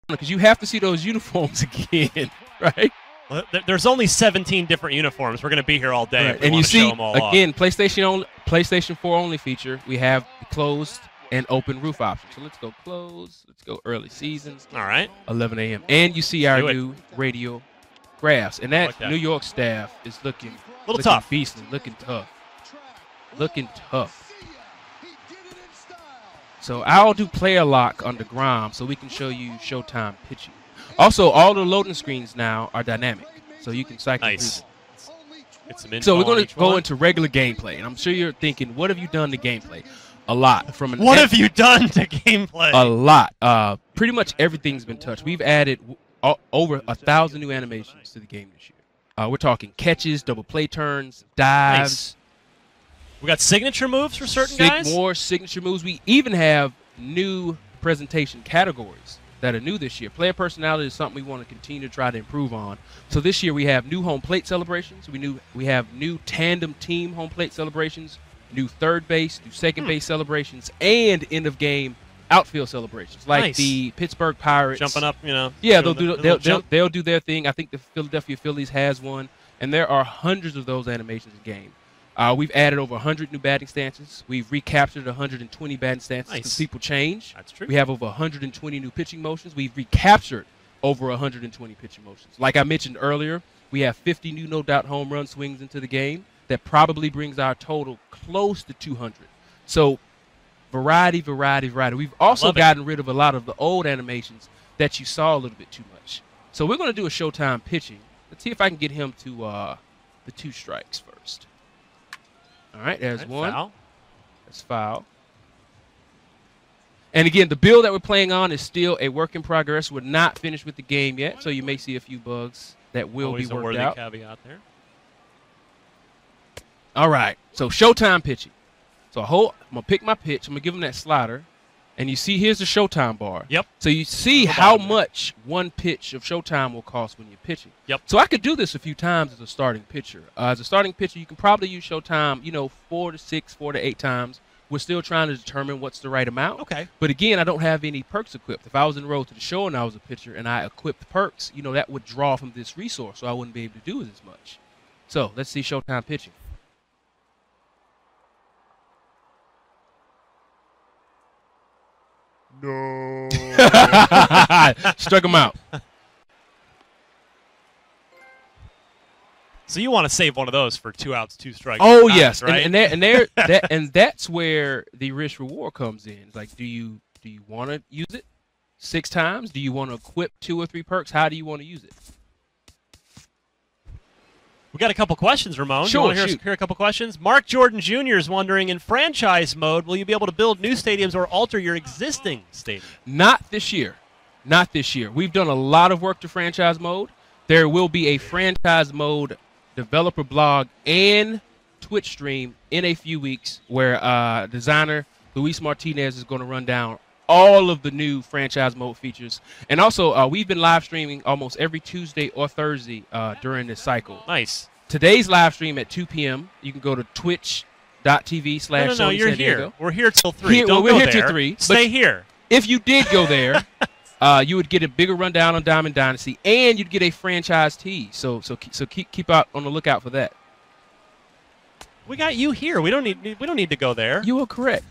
because you have to see those uniforms again, right? Well, there's only 17 different uniforms. We're going to be here all day. Right. If we And want you to show see, them all again, off. PlayStation 4 only feature. We have the closed and open roof option. So let's go close. Let's go early seasons. All right. 11 a.m. And you see our Do it. new radio graphs. And that, Like that. New York staff is looking tough. beastly, looking tough. Looking tough. So I'll do player lock under Grom so we can show you Showtime pitching. Also, all the loading screens now are dynamic. So you can cycle Nice. through them. Get some info So we're on going each to go one. into regular gameplay. And I'm sure you're thinking, what have you done to gameplay? A lot. What have you done to gameplay? A lot. Pretty much everything's been touched. We've added over 1,000 new animations to the game this year. We're talking catches, double play turns, dives. Nice. We got signature moves for certain guys? More signature moves. We even have new presentation categories that are new this year. Player personality is something we want to continue to try to improve on. So this year we have new home plate celebrations. We have new tandem team home plate celebrations, new third base, new second base celebrations, and end of game outfield celebrations, like Nice. the Pittsburgh Pirates Jumping up, you know. Yeah, doing they'll do their thing. I think the Philadelphia Phillies has one, and there are hundreds of those animations in game. We've added over 100 new batting stances. We've recaptured 120 batting stances because Nice. people change. That's true. We have over 120 new pitching motions. We've recaptured over 120 pitching motions. Like I mentioned earlier, we have 50 new no-doubt home run swings into the game. That probably brings our total close to 200. So variety. We've also Love it. gotten rid of a lot of the old animations that you saw a little bit too much. So we're going to do a Showtime pitching. Let's see if I can get him to the 2 strikes first. All right, there's Right, one. foul. That's foul. And again, the build that we're playing on is still a work in progress. We're not finished with the game yet, so you may see a few bugs that will Always be a worked worthy out. caveat there. All right, so Showtime pitching. So I'm going to pick my pitch. I'm going to give him that slider. And you see here's the Showtime bar. Yep. So you see how much one pitch of Showtime will cost when you're pitching. Yep. So I could do this a few times as a starting pitcher. As a starting pitcher, you can probably use Showtime, 4 to 8 times. We're still trying to determine what's the right amount. Okay. But again, I don't have any perks equipped. If I was enrolled to the show and I was a pitcher and I equipped perks, that would draw from this resource, so I wouldn't be able to do it as much. So let's see Showtime pitching. No. Struck him out. So you want to save one of those for 2 outs, 2 strikes? Oh times, yes, right? and that's where the risk reward comes in. It's like, do you want to use it 6 times? Do you want to equip 2 or 3 perks? How do you want to use it? We got a couple questions, Ramone. Sure, you want to shoot. hear a couple questions? Mark Jordan Jr. is wondering, in franchise mode, will you be able to build new stadiums or alter your existing stadium? Not this year. Not this year. We've done a lot of work to franchise mode. There will be a franchise mode developer blog and Twitch stream in a few weeks where designer Luis Martinez is going to run down all of the new franchise mode features. And also, we've been live streaming almost every Tuesday or Thursday during this cycle. Nice. Today's live stream at 2 p.m. You can go to twitch.tv/Sony No, you're San Diego. here. We're here till 3. Here- Don't we're go here there. till 3, Stay but- here. If you did go there, you would get a bigger rundown on Diamond Dynasty, and you'd get a franchise tee. So keep out on the lookout for that. We got you here. We don't need to go there. You are correct.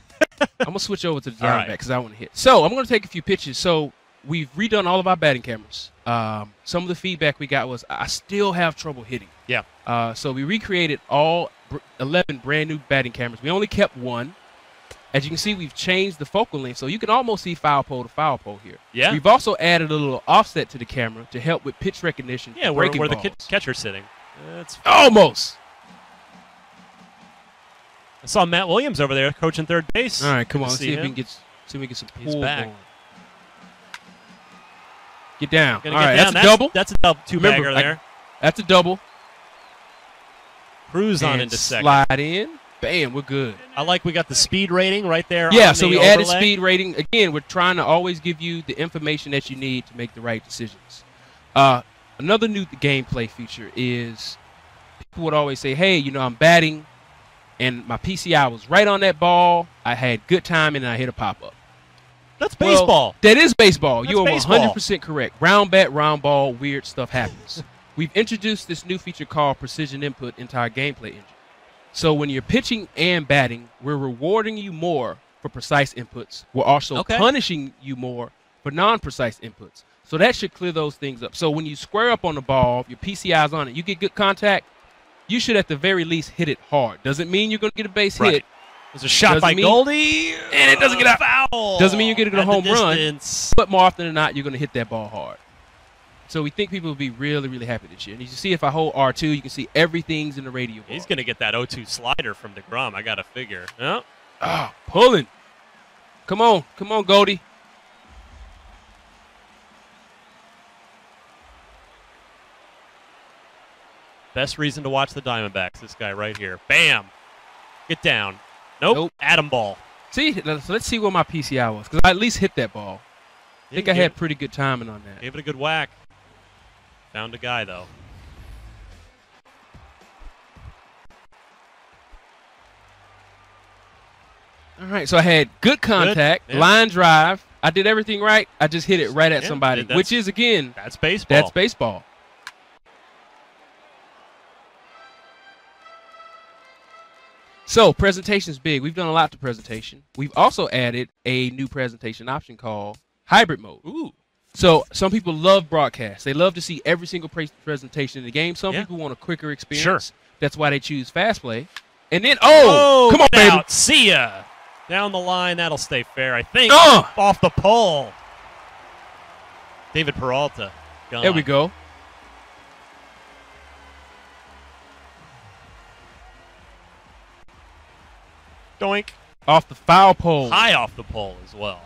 I'm gonna switch over to the All Diamondback right. because I want to hit. So I'm gonna take a few pitches. So we've redone all of our batting cameras. Some of the feedback we got was I still have trouble hitting. Yeah. So we recreated all 11 brand new batting cameras. We only kept 1. As you can see, we've changed the focal length, so you can almost see foul pole to foul pole here. Yeah. We've also added a little offset to the camera to help with pitch recognition. Yeah, for where breaking the balls. catcher's sitting. That's. Almost. I saw Matt Williams over there coaching third base. All right, come Good on. to Let's see if we can get some He's pull back. going. Get down. Gonna All get right, down. that's a double. That's a double. Remember, Two-bagger there. That's a double. Cruise on And into second. slide in. Bam, we're good. I like we got the speed rating right there. Yeah, on so the we added overlay. speed rating. Again, we're trying to always give you the information that you need to make the right decisions. Another new gameplay feature is people would always say, hey, I'm batting, and my PCI was right on that ball. I had good timing, and I hit a pop-up. That's baseball. Well, that is baseball. You are baseball. 100% correct. Round bat, round ball, weird stuff happens. We've introduced this new feature called precision input into our gameplay engine. So when you're pitching and batting, we're rewarding you more for precise inputs. We're also punishing you more for non-precise inputs. So that should clear those things up. So when you square up on the ball, your PCI's on it, you get good contact, you should at the very least hit it hard. Doesn't mean you're going to get a base hit. There's a shot by Goldie, and it doesn't get out. Foul. Doesn't mean you're going to get a home run, but more often than not, you're going to hit that ball hard. So we think people will be really, really happy this year. And you see if I hold R2, you can see everything's in the radio bar. He's going to get that 0-2 slider from DeGrom, I got to figure. Oh. Ah, pulling. Come on, Goldie. Best reason to watch the Diamondbacks, this guy right here. Bam. Get down. Nope. Atom ball. See, so let's see what my PCI was, because I at least hit that ball. I think I had pretty good timing on that. Gave it a good whack. Found a guy, though. All right, so I had good contact, line drive. I did everything right. I just hit it right at somebody, which is, again, that's baseball. That's baseball. So presentation's big. We've done a lot to presentation. We've also added a new presentation option called hybrid mode. Ooh. So some people love broadcast. They love to see every single presentation in the game. Some people want a quicker experience. Sure. That's why they choose fast play. And then, come on, baby. Out. See ya. Down the line. That'll stay fair, I think. Off the pole. David Peralta. Gone. There we go. Doink. Off the foul pole. High off the pole as well.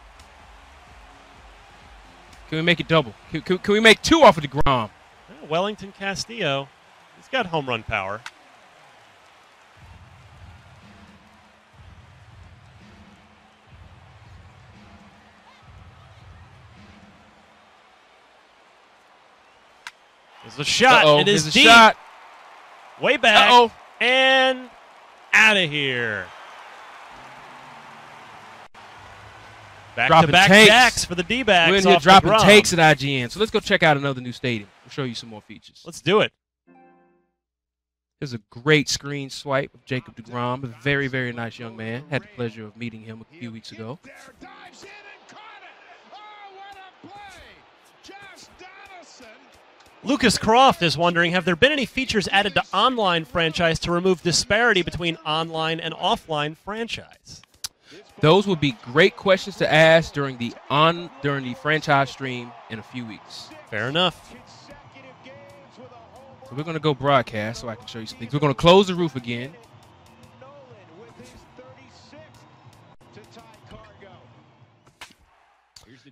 Can we make it double? Can we make two off of the DeGrom? Wellington Castillo. He's got home run power. There's a shot. It is deep. Shot. Way back. And out of here. Back-to-back jacks for the D-backs. We're in here dropping takes at IGN. So let's go check out another new stadium. We'll show you some more features. Let's do it. There's a great screen swipe of Jacob DeGrom, a very, very nice young man. Had the pleasure of meeting him a few weeks ago. Lucas Croft is wondering, have there been any features added to online franchise to remove disparity between online and offline franchise? Those would be great questions to ask during the franchise stream in a few weeks. Fair enough. So we're going to go broadcast so I can show you some things. We're going to close the roof again.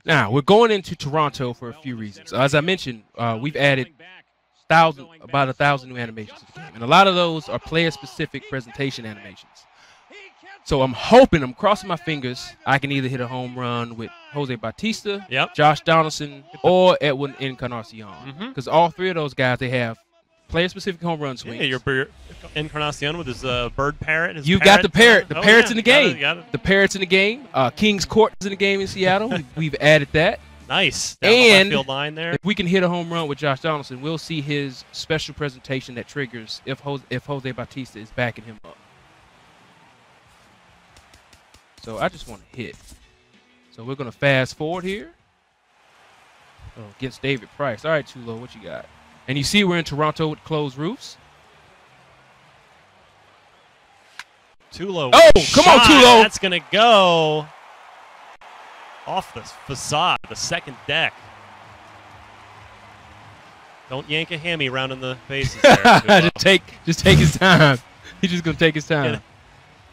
Now, we're going into Toronto for a few reasons. As I mentioned, we've added about 1,000 new animations to the game. And a lot of those are player-specific presentation animations. So I'm crossing my fingers, I can either hit a home run with Jose Bautista, Josh Donaldson, or Edwin Encarnacion. Because all three of those guys, they have player-specific home run swings. Yeah, your Encarnacion with his bird parrot. You've got the parrot. The parrot's in the game. The parrot's in the game. King's Court is in the game in Seattle. We've added that. Nice. Down the left field line there. If we can hit a home run with Josh Donaldson, we'll see his special presentation that triggers if Jose Bautista is backing him up. So I just want to hit. So we're going to fast forward here. Against David Price. All right, Tulo, what you got? And you see we're in Toronto with closed roofs. Tulo. Oh, come on, Tulo. That's going to go off the facade, the second deck. Don't yank a hammy around in the bases there. just take his time. He's just going to take his time.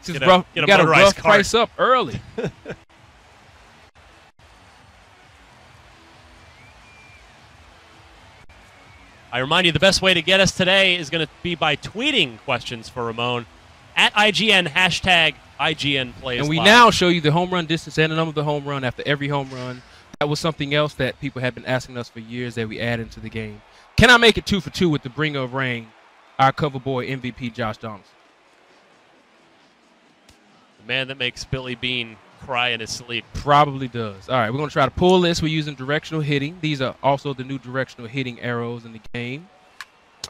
You got a rough price up early. I remind you, the best way to get us today is going to be by tweeting questions for Ramone at IGN, hashtag IGN Plays And we Live. now show you the home run distance and the number of the home run after every home run. That was something else that people have been asking us for years that we add into the game. Can I make it 2 for 2 with the bringer of rain, our cover boy MVP Josh Donaldson? The man that makes Billy Bean cry in his sleep. Probably does. All right, we're going to try to pull this. We're using directional hitting. These are also the new directional hitting arrows in the game.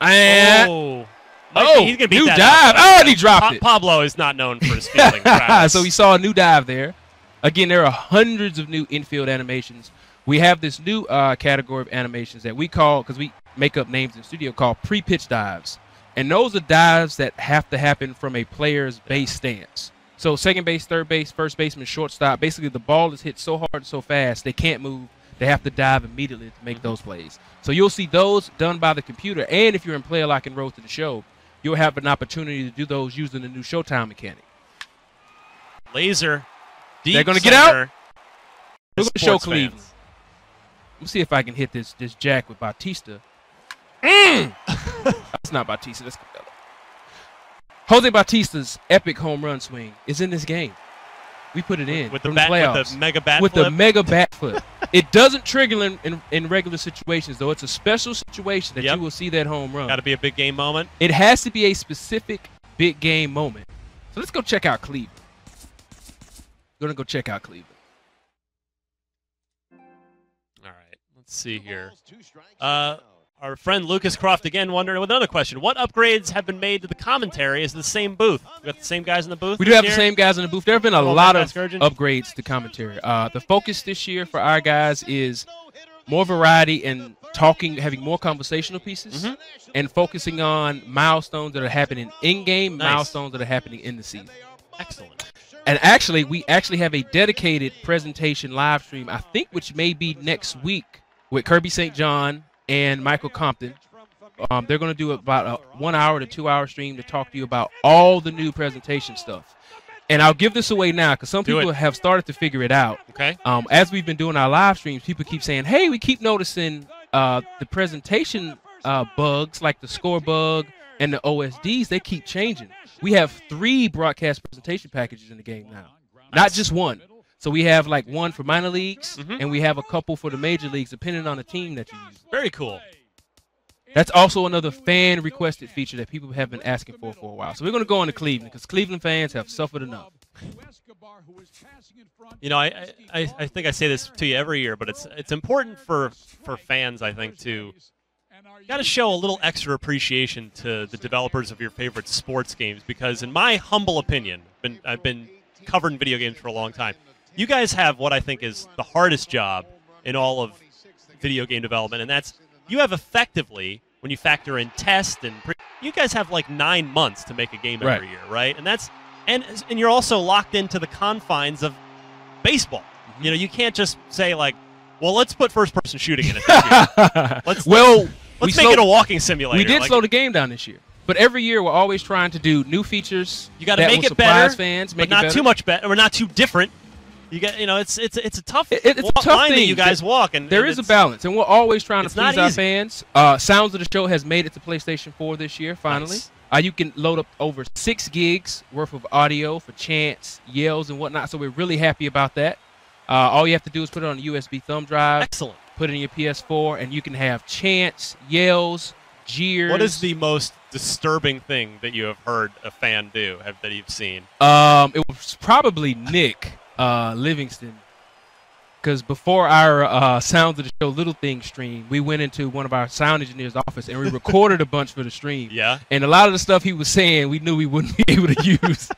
And Oh, he's going to new dive. Oh, and he dropped it. Pablo is not known for his fielding. So we saw a new dive there. Again, there are hundreds of new infield animations. We have this new category of animations that we call, because we make up names in the studio, called pre-pitch dives. And those are dives that have to happen from a player's base stance. So second base, third base, first baseman, shortstop, basically the ball is hit so hard and so fast they can't move. They have to dive immediately to make those plays. So you'll see those done by the computer. And if you're in Player Lock and Road to the Show, you'll have an opportunity to do those using the new Showtime mechanic. Laser. Deep They're going to get out. We're going to show Cleveland. Let's see if I can hit this jack with Bautista. That's not Bautista. That's Cabello. Jose Bautista's epic home run swing is in this game. We put it in with from the playoffs. With the mega bat with flip. the mega bat flip. It doesn't trigger in regular situations, though. It's a special situation that you will see that home run. Got to be a big game moment. It has to be a specific big game moment. So let's go check out Cleveland. We're going to go check out Cleveland. All right. Let's see here. Our friend Lucas Croft again wondering with another question. What upgrades have been made to the commentary? Is it the same booth? We got the same guys in the booth? We do have the same guys in the booth. There have been a lot of Scourgeon? upgrades to commentary. The focus this year for our guys is more variety and talking, having more conversational pieces, and focusing on milestones that are happening in-game, milestones that are happening in the season. Excellent. And actually, we actually have a dedicated presentation live stream, I think, which may be next week with Kirby St. John and Michael Compton. They're going to do about a 1 hour to 2 hour stream to talk to you about all the new presentation stuff. And I'll give this away now because some people have started to figure it out. Okay. As we've been doing our live streams, people keep saying, hey, we keep noticing the presentation bugs, like the score bug and the OSDs, they keep changing. We have 3 broadcast presentation packages in the game now, not just one. So we have like one for minor leagues, and we have a couple for the major leagues, depending on the team that you use. Very cool. That's also another fan-requested feature that people have been asking for a while. So we're going to go into Cleveland because Cleveland fans have suffered enough. You know, I think I say this to you every year, but it's important for fans, I think, to got to show a little extra appreciation to the developers of your favorite sports games because, in my humble opinion, I've been covering video games for a long time. You guys have what I think is the hardest job in all of video game development, and that's you have effectively, when you factor in test and you guys have like 9 months to make a game every year, right? And that's and you're also locked into the confines of baseball. You know, you can't just say like, well, let's put first-person shooting in it this year. Let's make it a walking simulator. We did slow the game down this year. But every year we're always trying to do new features. You got to make it better, fans, but not too much better, or not too different. You get, you know, it's a tough line that you guys walk, and there is a balance, and we're always trying to please our fans. Sounds of the Show has made it to PlayStation 4 this year. Finally, you can load up over 6 gigs worth of audio for chants, yells, and whatnot. So we're really happy about that. All you have to do is put it on a USB thumb drive. Excellent. Put it in your PS4, and you can have chants, yells, jeers. What is the most disturbing thing that you have heard a fan do that you've seen? It was probably Nick Livingston, because before our Sounds of the Show Little Thing stream, we went into one of our sound engineers' office and we recorded a bunch for the stream. Yeah. And a lot of the stuff he was saying, we knew we wouldn't be able to use.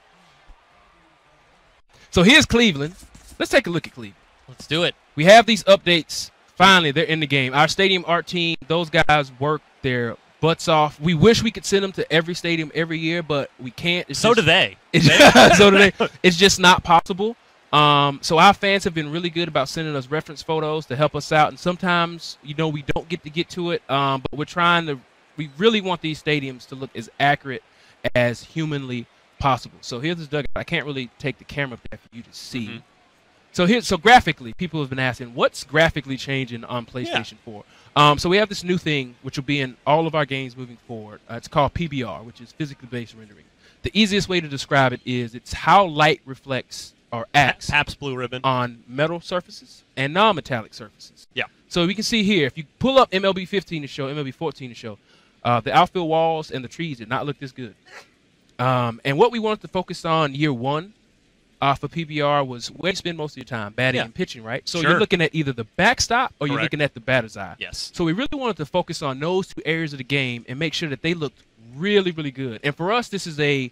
So here's Cleveland. Let's take a look at Cleveland. Let's do it. We have these updates. Finally, they're in the game. Our stadium art team, those guys work their butts off. We wish we could send them to every stadium every year, but we can't. So do they. So do they. It's just not possible. So our fans have been really good about sending us reference photos to help us out. And sometimes, you know, we don't get to it, but we're trying to – we really want these stadiums to look as accurate as humanly possible. So here's this dugout. I can't really take the camera there for you to see. So graphically, people have been asking, what's graphically changing on PlayStation 4? So we have this new thing, which will be in all of our games moving forward. It's called PBR, which is physically based rendering. The easiest way to describe it is it's how light reflects or acts Pabst Blue Ribbon on metal surfaces and non-metallic surfaces. Yeah. So we can see here, if you pull up MLB 15 to show, MLB 14 to show, the outfield walls and the trees did not look this good. And what we wanted to focus on year one for PBR was where you spend most of your time, batting and pitching, right? So Sure. you're looking at either the backstop or you're Correct. looking at the batter's eye. Yes. So we really wanted to focus on those two areas of the game and make sure that they looked really, really good. And for us, this is a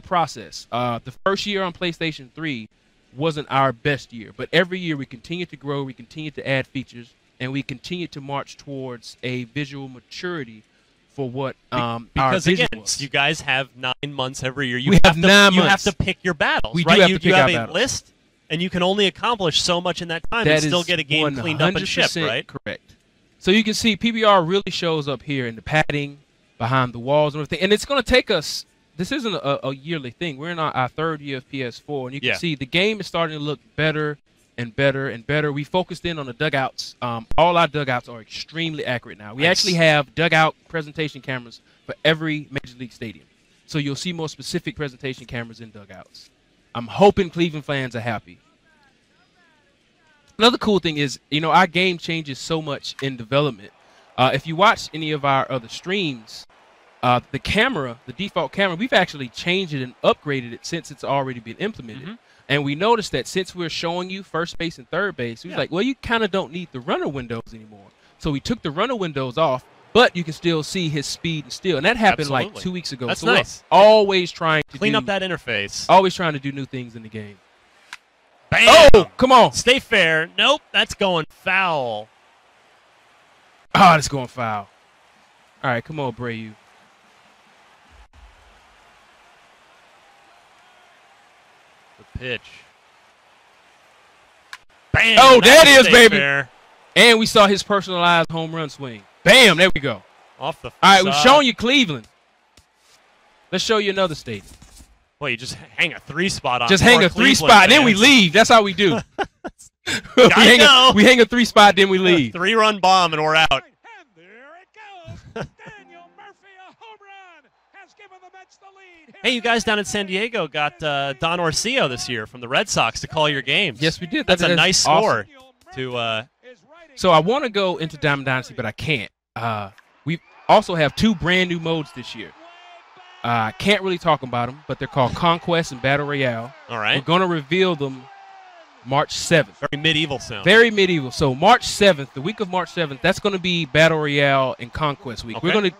process. The first year on PlayStation 3 wasn't our best year, but every year we continue to grow, we continue to add features, and we continue to march towards a visual maturity for what Because our vision again, was. you guys have 9 months every year. We have 9 You have months. to pick your battles. We do right? have you, to pick you have our a battles. list, and you can only accomplish so much in that time That and still is get a game cleaned up and shipped, 100% right? Correct. So you can see PBR really shows up here in the padding, behind the walls and everything. And it's going to take us, this isn't a yearly thing. We're in our third year of PS4, and you can see the game is starting to look better and better and better. We focused in on the dugouts. All our dugouts are extremely accurate now. We actually have dugout presentation cameras for every Major League stadium. So you'll see more specific presentation cameras in dugouts. I'm hoping Cleveland fans are happy. Another cool thing is, our game changes so much in development. If you watch any of our other streams, the camera, the default camera, we've actually changed it and upgraded it since it's already been implemented. And we noticed that since we're showing you first base and third base, we was like, well, you kind of don't need the runner windows anymore. So we took the runner windows off, but you can still see his speed and steal. And that happened like 2 weeks ago. That's so nice. We're always trying to clean up that interface. Always trying to do new things in the game. Bam! Oh, come on. Stay fair. Nope, that's going foul. Oh, that's going foul. All right, come on, Brayu. The pitch. Bam! Oh, there it is, baby. Fair. And we saw his personalized home run swing. Bam, there we go. Off the All right, facade. we've shown you Cleveland. Let's show you another stadium. Well, you just hang a 3-spot on. Just hang a Cleveland 3-spot, then we fans. leave. That's how we do. we know. hang a 3-spot, then we leave. 3-run bomb, and we're out. And there it goes. Daniel Murphy, a home run, has given the Mets the lead. Hey, you guys down in San Diego got Don Orsillo this year from the Red Sox to call your games. Yes, we did. That's a nice score. To so I want to go into Diamond Dynasty, but I can't. We also have 2 brand new modes this year. I can't really talk about them, but they're called Conquest and Battle Royale. All right. We're going to reveal them March 7th. Very medieval sound. Very medieval. So March 7th, the week of March 7th, that's going to be Battle Royale and Conquest week. Okay. We're going to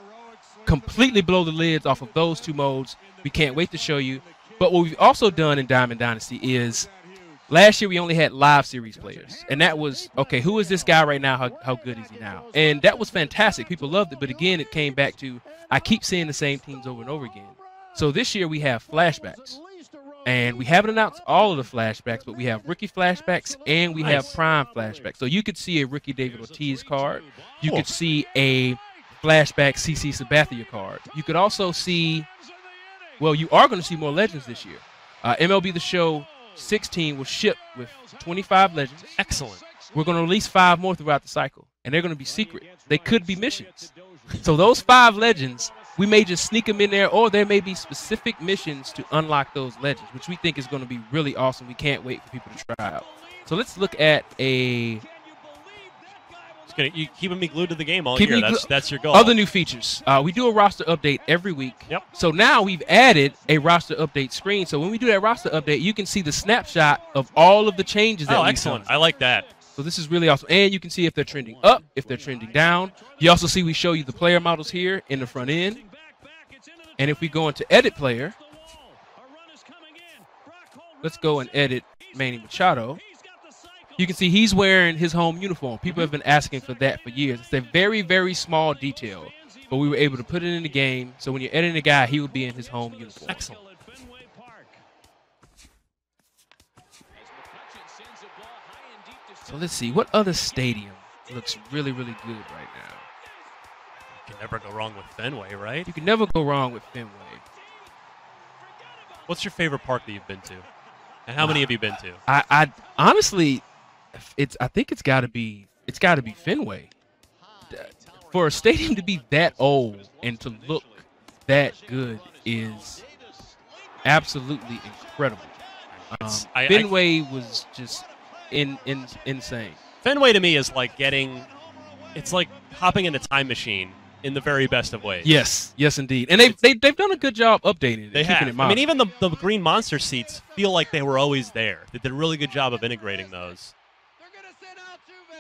completely blow the lids off of those 2 modes. We can't wait to show you. But what we've also done in Diamond Dynasty is last year we only had live series players. And that was, okay, who is this guy right now? How good is he now? And that was fantastic. People loved it. But again, it came back to I keep seeing the same teams over and over again. So this year we have flashbacks. And we haven't announced all of the flashbacks, but we have rookie flashbacks and we have prime flashbacks. So you could see a rookie David Ortiz card. You could see a flashback CC Sabathia card. You could also see, well, you are going to see more legends this year. MLB The Show 16 will ship with 25 legends. Excellent. We're going to release 5 more throughout the cycle, and they're going to be secret. They could be missions. So those 5 legends, we may just sneak them in there, or there may be specific missions to unlock those legends, which we think is going to be really awesome. We can't wait for people to try out. So let's look at a... You keeping me glued to the game all year. That's your goal. Other new features. We do a roster update every week. Yep. So now we've added a roster update screen. So when we do that roster update, you can see the snapshot of all of the changes that we've excellent. done. I like that. So this is really awesome. And you can see if they're trending up, if they're trending down. You also see we show you the player models here in the front end. And if we go into edit player, let's go and edit Manny Machado. You can see he's wearing his home uniform. People have been asking for that for years. It's a very, very small detail, but we were able to put it in the game. So when you're editing a guy, he would be in his home uniform. Excellent. So let's see. What other stadium looks really, really good right now? You can never go wrong with Fenway, right? You can never go wrong with Fenway. What's your favorite park that you've been to? And how many have you been to? I honestly, I think it's got to be Fenway. For a stadium to be that old and to look that good is absolutely incredible. Fenway was just insane. Fenway to me is like it's like hopping in a time machine in the very best of ways. Yes, yes, indeed. And they've done a good job updating it. They keeping have. It modern. I mean, even the green monster seats feel like they were always there. They did a really good job of integrating those.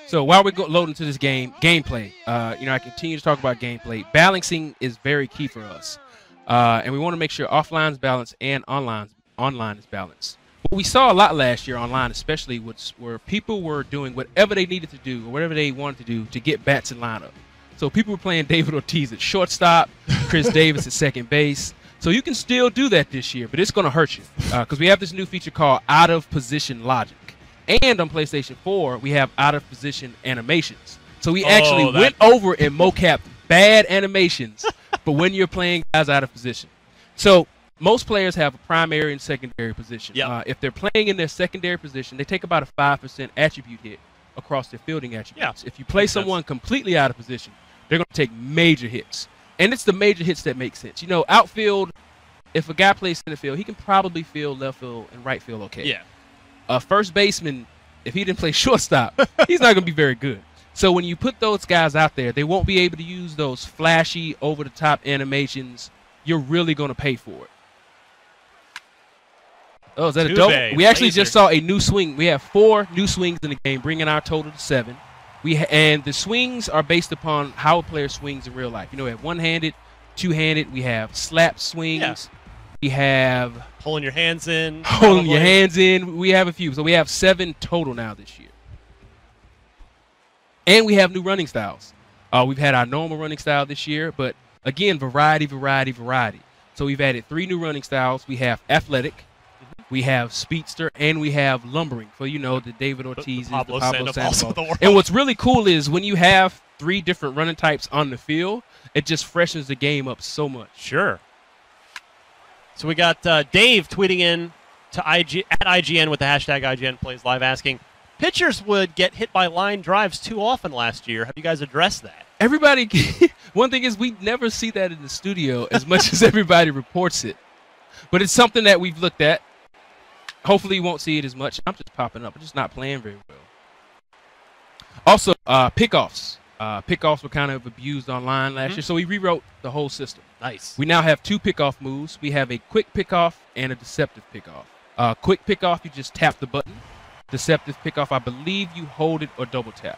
So while we're loading to this gameplay, I continue to talk about gameplay. Balancing is very key for us, and we want to make sure offline is balanced and online is balanced. What we saw a lot last year online, especially, where people were doing whatever they needed to do or whatever they wanted to do to get bats in lineup. So people were playing David Ortiz at shortstop, Chris Davis at second base. So you can still do that this year, but it's going to hurt you because we have this new feature called out of position logic. And on PlayStation 4, we have out of position animations. So we actually went over and mocapped bad animations for when you're playing guys out of position. So most players have a primary and secondary position. Yep. If they're playing in their secondary position, they take about a 5% attribute hit across their fielding attributes. Yeah. If you play someone completely out of position, they're going to take major hits. And it's the major hits that make sense. Outfield, if a guy plays center field, he can probably field left field and right field okay. Yeah. A first baseman, if he didn't play shortstop, he's not going to be very good. So when you put those guys out there, they won't be able to use those flashy, over-the-top animations. You're really going to pay for it. Oh, is that a double? We actually just saw a new swing. We have 4 new swings in the game, bringing our total to 7. And the swings are based upon how a player swings in real life. We have one-handed, two-handed. We have slap swings. Yeah. We have pulling your hands in. Holding your hands in. We have a few. So we have 7 total now this year. And we have new running styles. We've had our normal running style this year, but again, variety. So we've added 3 new running styles. We have athletic, we have speedster, and we have lumbering for the David Ortiz, the Pablo Sandoval of the world. And what's really cool is when you have 3 different running types on the field, it just freshens the game up so much. Sure. So we got Dave tweeting in to at IGN with the hashtag IGN Plays Live asking, pitchers would get hit by line drives too often last year. Have you guys addressed that? Everybody, one thing is we never see that in the studio as much as everybody reports it. But it's something that we've looked at. Hopefully you won't see it as much. I'm just popping up. I'm just not playing very well. Also, pickoffs. Pickoffs were kind of abused online last year, so we rewrote the whole system. Nice. We now have 2 pickoff moves. We have a quick pickoff and a deceptive pickoff. Quick pickoff, you just tap the button. Deceptive pickoff, I believe you hold it or double tap.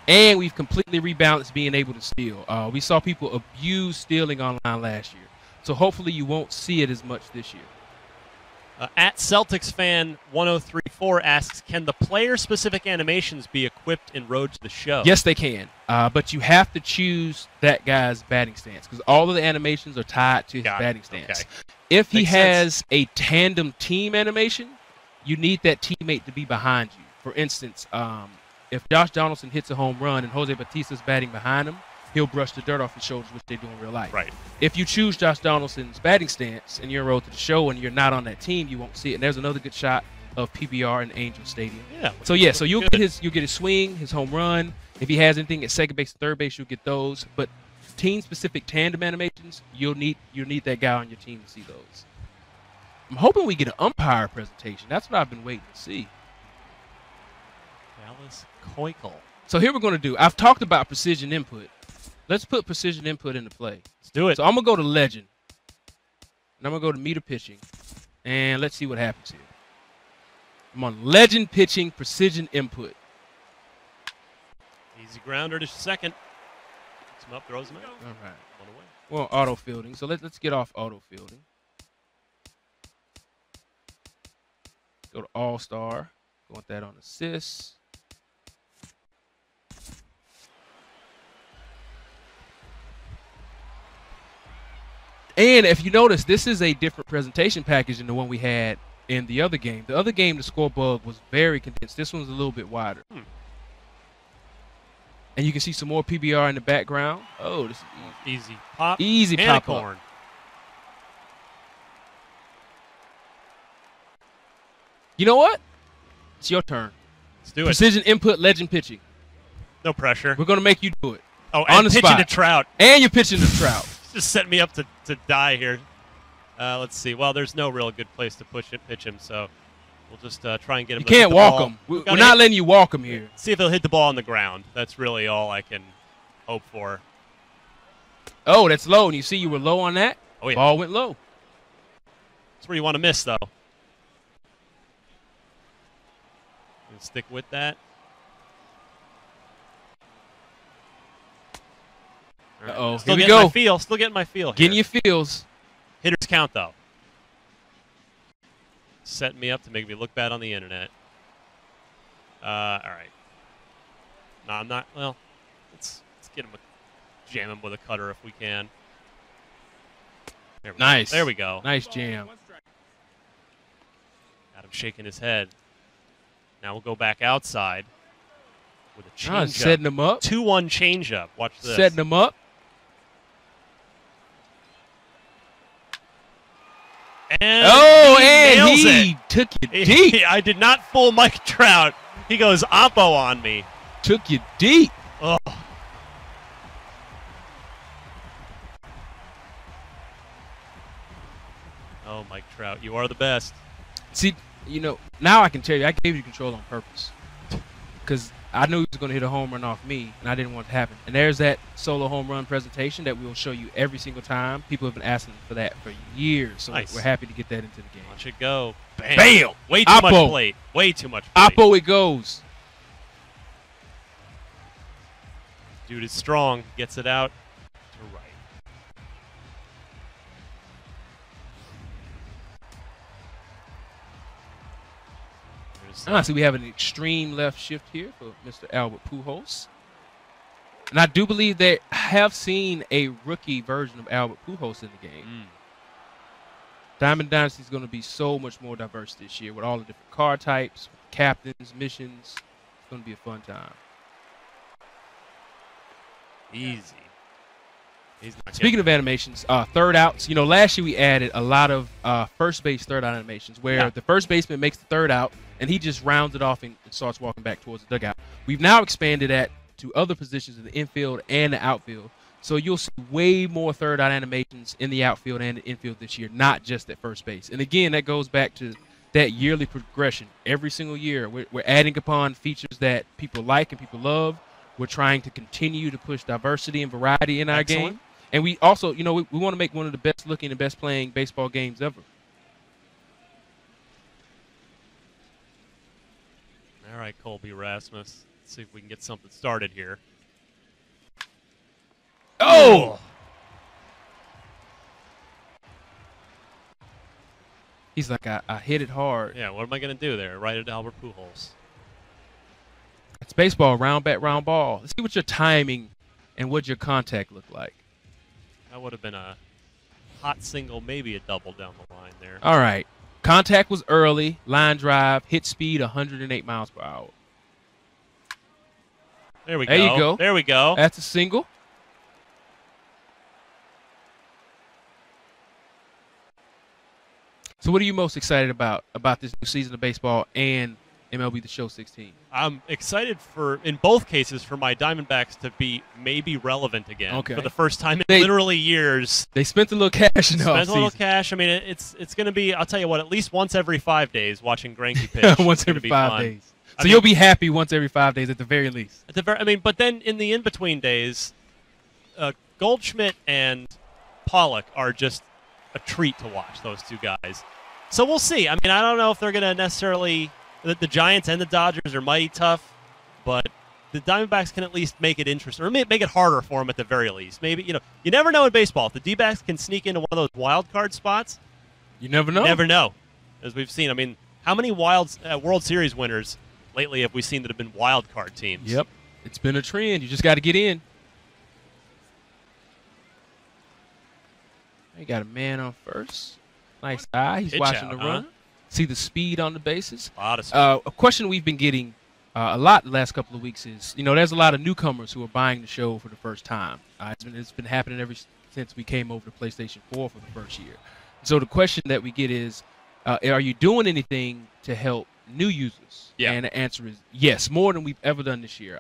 And we've completely rebalanced being able to steal. We saw people abuse stealing online last year. So hopefully you won't see it as much this year. At Celtics fan 1034 asks, can the player-specific animations be equipped in Road to the Show? Yes, they can. But you have to choose that guy's batting stance because all of the animations are tied to his batting stance. Okay. If he has a tandem team animation, you need that teammate to be behind you. For instance, if Josh Donaldson hits a home run and Jose Bautista's batting behind him, he'll brush the dirt off his shoulders, which they do in real life. Right. If you choose Josh Donaldson's batting stance and you're on Road to the Show and you're not on that team, you won't see it. And there's another good shot of PBR in Angel Stadium. Yeah. So you'll get his swing, his home run. If he has anything at second base and third base, you'll get those. But team-specific tandem animations, you'll need that guy on your team to see those. I'm hoping we get an umpire presentation. That's what I've been waiting to see. Dallas Keuchel. So here we're going to do. I've talked about precision input. Let's put precision input into play. Let's do it. So I'm going to go to Legend. And I'm going to go to Meter Pitching. And let's see what happens here. I'm on Legend Pitching Precision Input. Easy grounder to second. Picks him up, throws him out. All right. One away. Well, auto fielding. So let's get off auto fielding. Go to All-Star. Go with that on assists. And if you notice, this is a different presentation package than the one we had in the other game. The other game, the score bug was very condensed. This one's a little bit wider. And you can see some more PBR in the background. Oh, this is easy. Easy pop. Easy pop up. You know what? It's your turn. Let's do it. Precision input, Legend Pitching. No pressure. We're going to make you do it. Oh, and pitching to Trout. And you're pitching to Trout. Just setting me up to die here. Let's see. Well, there's no real good place to pitch him, so we'll just try and get him. You can't walk him. We're not letting you walk him here. See if he'll hit the ball on the ground. That's really all I can hope for. Oh, that's low. And you see you were low on that? Oh, yeah. Ball went low. That's where you want to miss, though. And stick with that. Uh-oh. Still Here we getting go. my feel. Still getting my feel. Getting here. your feels. Hitters count, though. Setting me up to make me look bad on the internet. All right. No, I'm not. Well, let's get him. Jam him with a cutter if we can. There we Nice. Go. There we go. Nice jam. Got him shaking his head. Now we'll go back outside with a changeup. Setting him up. 2-1 changeup. Watch this. Setting him up. And he took you deep. I did not fool Mike Trout. He goes oppo on me. Took you deep. Oh. Oh, Mike Trout, you are the best. See, now I can tell you, I gave you control on purpose. Because I knew he was going to hit a home run off me, and I didn't want it to happen. And there's that solo home run presentation that we will show you every single time. People have been asking for that for years, so nice. We're happy to get that into the game. Watch it go. Bam. Bam! Way too much plate. Way too much plate. Oppo it goes. Dude is strong. Gets it out to right. So we have an extreme left shift here for Mr. Albert Pujols. And I do believe they have seen a rookie version of Albert Pujols in the game. Diamond Dynasty is going to be so much more diverse this year with all the different car types, captains, missions. It's going to be a fun time. Easy. He's not Speaking of animations, third outs. Last year we added a lot of first base third out animations where the first baseman makes the third out and he just rounds it off and starts walking back towards the dugout. We've now expanded that to other positions in the infield and the outfield. So you'll see way more third out animations in the outfield and the infield this year, not just at first base. And again, that goes back to that yearly progression. Every single year, we're adding upon features that people like and people love. We're trying to continue to push diversity and variety in our game. And we also, we want to make one of the best looking and best playing baseball games ever. All right, Colby Rasmus. Let's see if we can get something started here. Oh! He's like, I hit it hard. Yeah, what am I going to do there? Right at Albert Pujols. It's baseball, round bat, round ball. Let's see what your timing and what your contact look like. That would have been a hot single, maybe a double down the line there. All right. Contact was early, line drive, hit speed 108 miles per hour. There we go. There you go. There we go. That's a single. So what are you most excited about this new season of baseball and MLB The Show 16? I'm excited in both cases, for my Diamondbacks to be maybe relevant again for the first time in literally years. They spent a little cash in the offseason. Spent a little cash. I mean, it's going to be, I'll tell you what, at least once every 5 days watching Greinke pitch. Once every 5 days. So you'll be happy once every 5 days at the very least. But then in the in-between days, Goldschmidt and Pollock are just a treat to watch, those two guys. So we'll see. I mean, I don't know if they're going to necessarily... The Giants and the Dodgers are mighty tough, but the Diamondbacks can at least make it interesting, or make it harder for them at the very least. Maybe, you never know in baseball. If the D-backs can sneak into one of those wild card spots, you never know. Never know, as we've seen. I mean, how many World Series winners lately have we seen that have been wild card teams? Yep. It's been a trend. You just got to get in. You got a man on first. Nice eye. He's watching the run. See the speed on the bases. A lot of speed. A question we've been getting a lot the last couple of weeks is, there's a lot of newcomers who are buying the show for the first time. It's been happening ever since we came over to PlayStation 4 for the first year. So the question that we get is, are you doing anything to help new users? Yeah. And the answer is yes, more than we've ever done this year.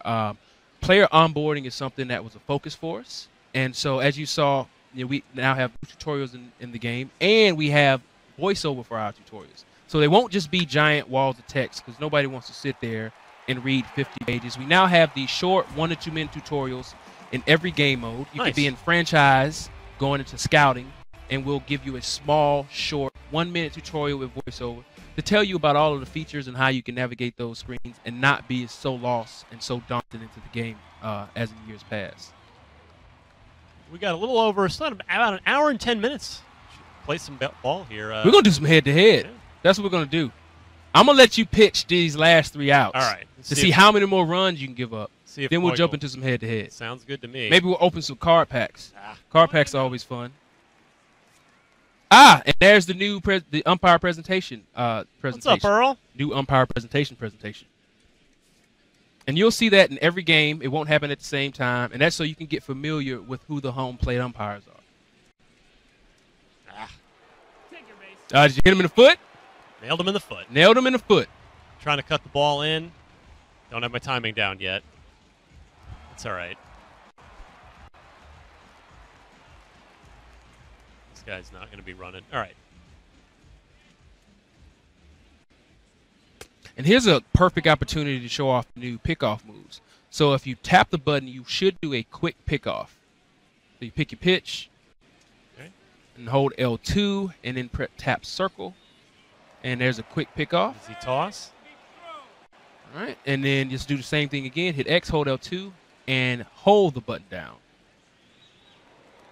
Player onboarding is something that was a focus for us. And so as you saw, we now have tutorials in the game, and we have voiceover for our tutorials. So they won't just be giant walls of text, because nobody wants to sit there and read 50 pages. We now have these short 1 to 2 minute tutorials in every game mode. You Nice. could be in franchise, going into scouting, and we'll give you a small, short, 1-minute tutorial with voiceover to tell you about all of the features and how you can navigate those screens and not be so lost and so daunted into the game as in years past. We got a little over, it's not about an hour and 10 minutes. Should play some ball here. We're going to do some head-to-head. Yeah. That's what we're going to do. I'm going to let you pitch these last 3 outs. All right. To see how many more runs you can give up. See if Then we'll jump Michael- into some head-to-head. Sounds good to me. Maybe we'll open some card packs. Ah. Card packs are always fun. And there's the new the umpire presentation. What's up, Earl? New umpire presentation. And you'll see that in every game. It won't happen at the same time, and that's so you can get familiar with who the home plate umpires are. Did you hit him in the foot? Nailed him in the foot. Nailed him in the foot. Trying to cut the ball in. Don't have my timing down yet. It's all right. This guy's not going to be running. All right. And here's a perfect opportunity to show off new pickoff moves. So if you tap the button, you should do a quick pickoff. So you pick your pitch, Okay. and hold L2, and then tap circle, and there's a quick pickoff. Easy toss. All right, and then just do the same thing again. Hit X, hold L2, and hold the button down.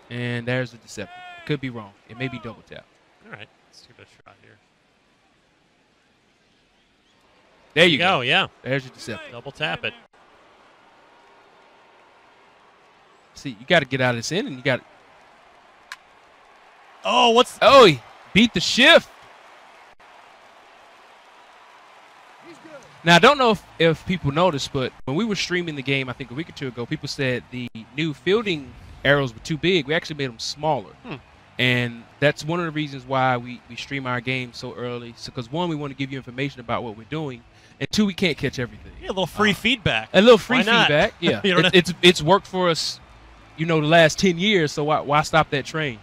And there's the deceptive. Could be wrong. It may be double tap. All right. Let's give it a shot here. There you Go, go. yeah. There's your deceptive. Double tap it. See, you got to get out of this inning. You got. Oh, what's... Oh, he beat the shift. Now, I don't know if people noticed, but when we were streaming the game, I think a week or two ago, people said the new fielding arrows were too big. We actually made them smaller. And that's one of the reasons why we stream our game so early. Because, one, we want to give you information about what we're doing. And, two, we can't catch everything. Yeah, a little free feedback. A little free Why not? feedback. Yeah. You know It's worked for us, the last 10 years, so why stop that train?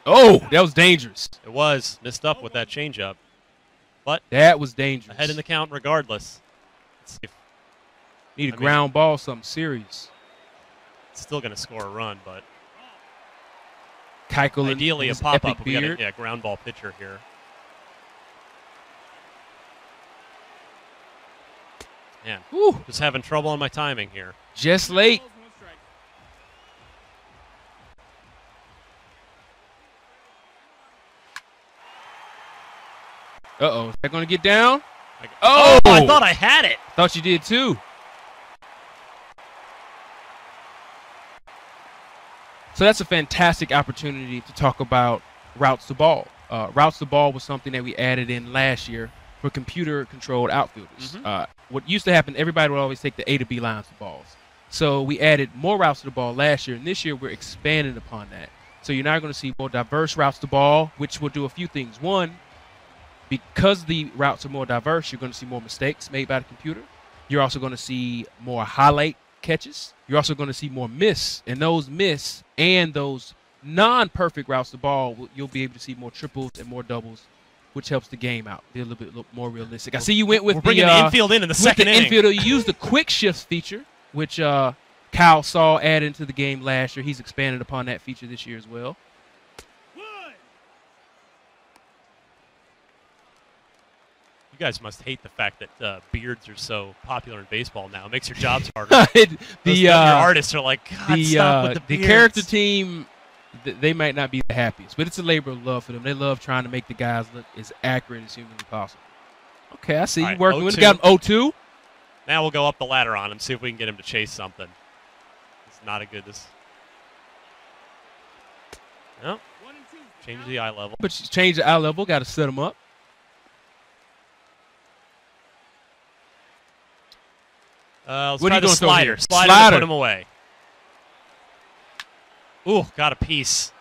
Oh, that was dangerous. It was. Missed up with that changeup. But That was dangerous. ahead in the count regardless. Let's see if Need a I mean- ground ball, something serious. it's still going to score a run, but Keuchel ideally a his pop-up. epic We got beard. a ground ball pitcher here. Man, Whew, just having trouble on my timing here. just late. Uh-oh. Is that going to get down? Oh, I thought I had it. Thought you did too. So that's a fantastic opportunity to talk about routes to ball. Routes to ball was something that we added in last year for computer-controlled outfielders. What used to happen, everybody would always take the A to B lines to balls. So we added more routes to the ball last year, and this year we're expanding upon that. So you're now going to see more diverse routes to ball, which will do a few things. One, because the routes are more diverse, you're going to see more mistakes made by the computer. You're also going to see more highlight catches. You're also going to see more miss. And those miss and those non-perfect routes to ball, you'll be able to see more triples and more doubles, which helps the game out. Be a little bit more realistic. I see you went with We're bringing the infield in the second inning. Infield, you used the quick shifts feature, which Kyle Saw added into the game last year. He's expanded upon that feature this year as well. You guys must hate the fact that beards are so popular in baseball now. It makes your jobs harder. Your artists are like, God, stop with the beards. character team, they might not be the happiest, but it's a labor of love for them. They love trying to make the guys look as accurate as humanly possible. Okay, I see All you right, working with 0-2. him. Got him 0-2. Now we'll go up the ladder on him, see if we can get him to chase something. It's not a good. No. Change the eye level. But you change the eye level, got to set him up. Let's What are try you the gonna throw slider. here? Slider to Slider. put him away. Ooh, got a piece.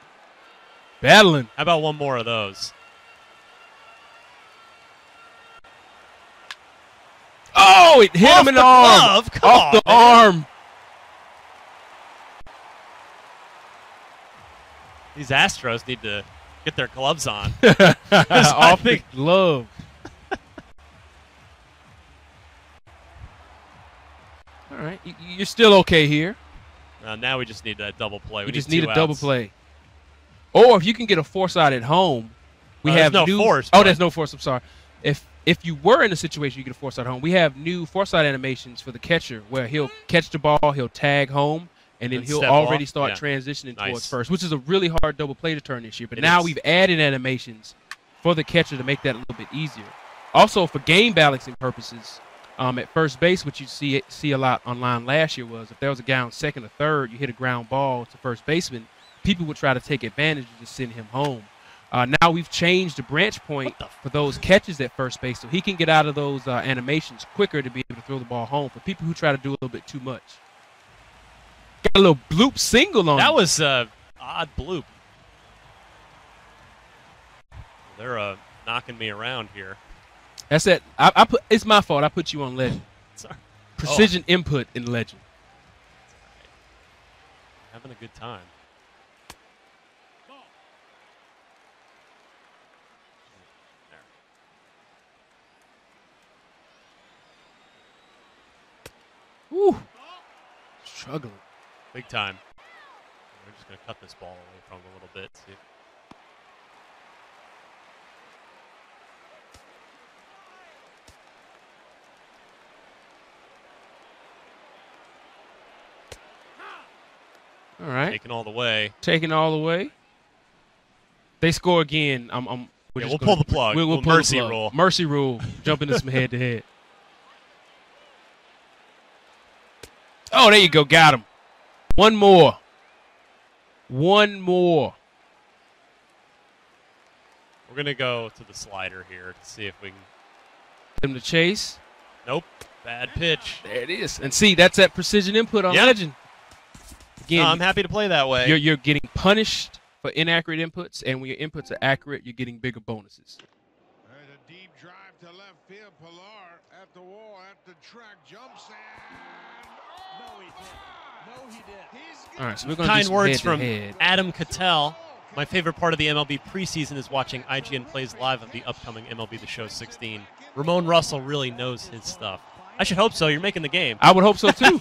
Battling. How about one more of those? Oh, it hit Off him in the the arm. glove. Come Off on, the man. arm. These Astros need to get their gloves on. Off the glove. All right, you're still okay here. Now we just need that double play. We just need a double play. Or if you can get a force out at home, we have no new force. Oh, there's no force. I'm sorry. If you were in a situation you get a force out at home, we have new force out animations for the catcher where he'll catch the ball, he'll tag home, and then he'll already start transitioning towards first, which is a really hard double play to turn this year. But now we've added animations for the catcher to make that a little bit easier. Also, for game balancing purposes, at first base, what you see a lot online last year was if there was a guy on second or third, you hit a ground ball to first baseman, people would try to take advantage and just send him home. Now we've changed the branch point for those catches at first base, so he can get out of those animations quicker to be able to throw the ball home for people who try to do a little bit too much. Got a little bloop single on that. Was an odd bloop. They're knocking me around here. That's it. It's my fault. I put you on Legend. Sorry. Precision input in Legend. Having a good time. Woo. Struggling. Big time. We're just going to cut this ball away from him a little bit. See. All right. Taking all the way. Taking all the way. They score again. We'll pull the plug. We'll pull mercy the plug. rule. Mercy rule. Jump into some head-to-head. Oh, there you go. Got him. One more. One more. We're going to go to the slider here to see if we can. Get him to chase. Nope. Bad pitch. There it is. And see, that's that precision input on Legend. Again, I'm happy to play that way. You're getting punished for inaccurate inputs, and when your inputs are accurate, you're getting bigger bonuses. There's a deep drive to left field. Pilar at the wall, at the track, jumps and no, he didn't. No, he did. All right, so we're going to do Kind some words head-to-head. from Adam Cattell. My favorite part of the MLB preseason is watching IGN plays live of the upcoming MLB The Show 16. Ramone Russell really knows his stuff. I should hope so. You're making the game. I would hope so too.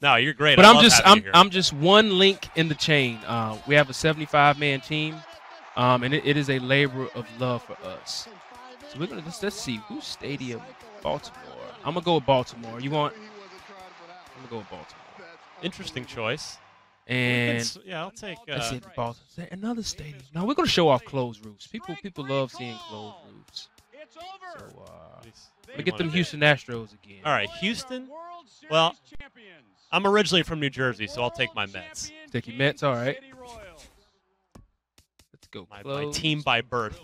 No, you're great. But I'm just one link in the chain. We have a 75-man team, and it is a labor of love for us. So we're gonna let's see whose stadium. Baltimore. I'm gonna go with Baltimore. You want? I'm gonna go with Baltimore. Interesting choice. And yeah, I'll take. Let's see Baltimore. Another stadium. No, we're gonna show off closed roofs. People love seeing closed roofs. So we get them Houston Astros again. All right, Houston. Well, I'm originally from New Jersey, so I'll take my Mets. Take your Mets. All right. Let's go. My team by birth,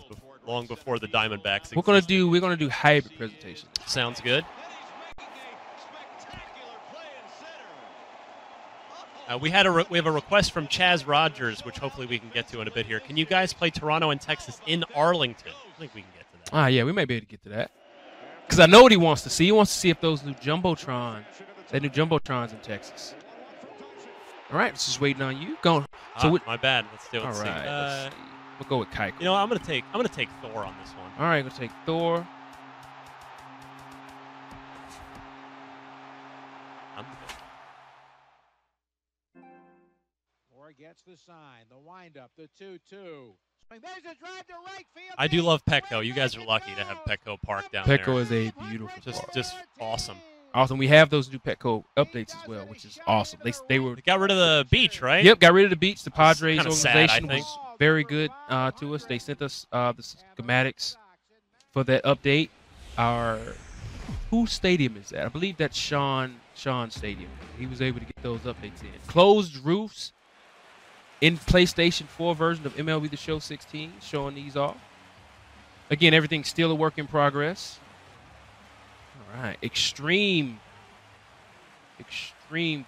long before the Diamondbacks. We're gonna do hybrid presentation. Sounds good. We have a request from Chaz Rogers, which hopefully we can get to in a bit here. Can you guys play Toronto and Texas in Arlington? I think we can get to that. Yeah, we may be able to get to that. Because I know what he wants to see. He wants to see if those new Jumbotrons in Texas. All right, just waiting on you. Go. So my bad. Let's do it. All right. Let's see. We'll go with Keiko. You know, I'm gonna take Thor on this one. All right, we'll take Thor. Gets the sign, the windup, the 2-2. There's a drive to right field. I do love Petco. You guys are lucky to have Petco Park down there. Petco is a beautiful park. Just awesome. Awesome. We have those new Petco updates as well, which is awesome. They got rid of the beach, right? Yep, got rid of the beach. The Padres organization sad, was very good to us. They sent us the schematics for that update. Whose stadium is that? I believe that's Sean Stadium. He was able to get those updates in. Closed roofs. In PlayStation 4 version of MLB The Show 16, showing these off. Again, everything's still a work in progress. All right, extreme